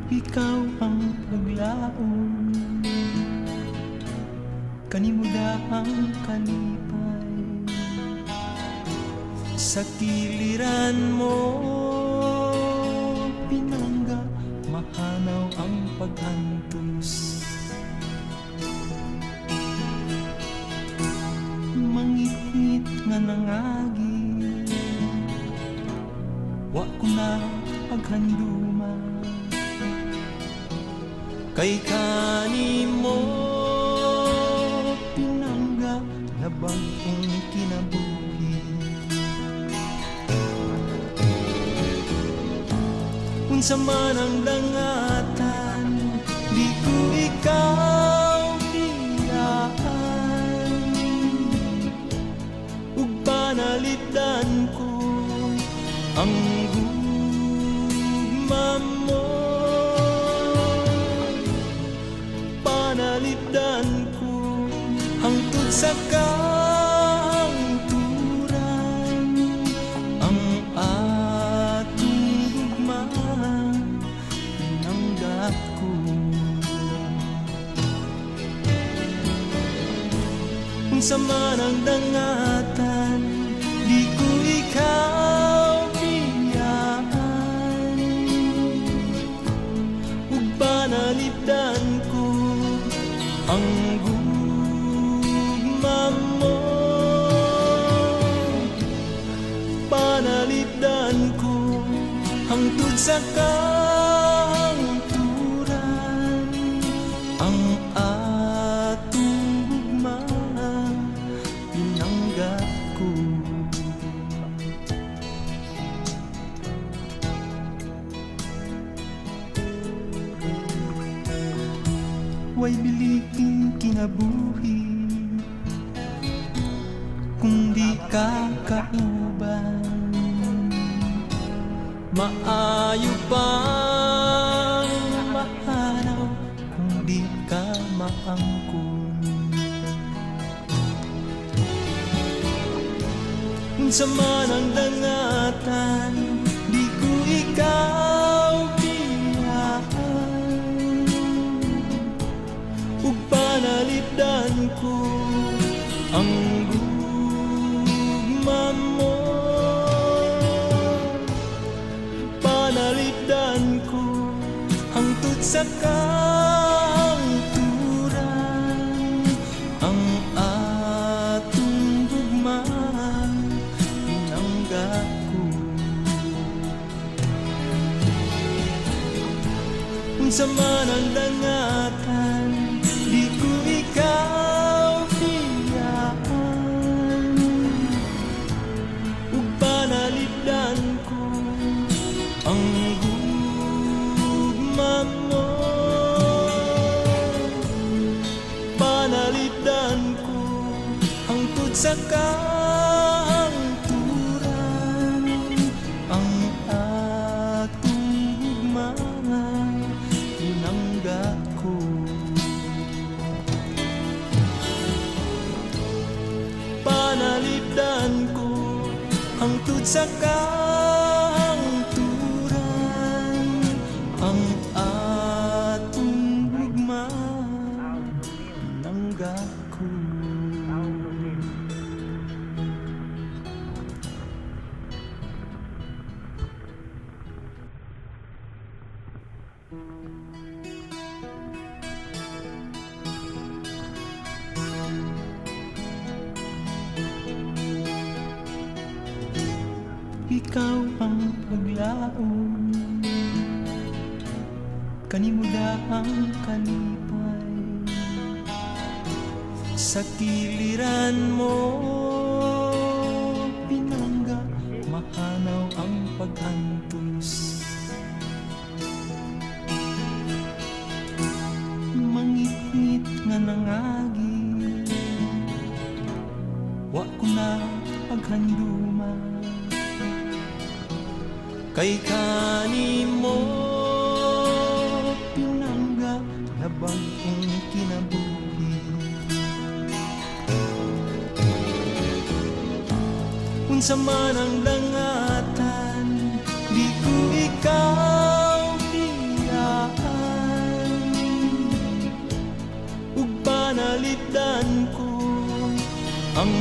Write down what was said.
Ikaw ang naglaon, kanimo ang kalipay. Sa kiliran mo pinangga, mahanaw ang paghantos. Mangit-ngit nga nangagi, wa ko na paghanduma. Kay kanimo pinangga, labang kong kinabuhi. Unsa man ang dangatan, di ko ikaw hiyaan. Ug panalitan ko ang gugma mo. Panalitan ko hangtod sa kahangturan, ang ating gugma pinanggap ko. Unsa man ang dangatan, di ko ikaw hiyaan. Ug panalitan ko ang gugma mo. Panalitan ko hangtod sa kahangturan, ang atong gugma pinanggap ko. Way biliking kinabuhi kung di ka kauban. Maayo pang mahanaw kung di ka maangkon. Unsa man ang dangatan, di ko ikaw hiyaan. Ug panalitan ko ang gugma mo. Panalitan ko hangtod sa kahangturan, ang atong gugma pinanggap ko. Unsa man ang dangatan, di ko ikaw hiyaan. Ug panalitan ko ang gugma mo. Panalitan ko hangtod sa kahangturan, ang atong gugma pinanggap ko. Panalitan ko hangtod sa kahangturan, ang atong gugma pinanggap ko. Ikaw ang naglaon, kanimo ang kalipay. Sa kiliran mo pinangga, mahanaw ang paghantos. Mangit-ngit nga nangagi, wa ko na paghanduma. Kay kanimo pinangga, labang kong kinabuhi. Unsa man ang dangatan, di ko ikaw hiyaan. Ug panalitan ko ang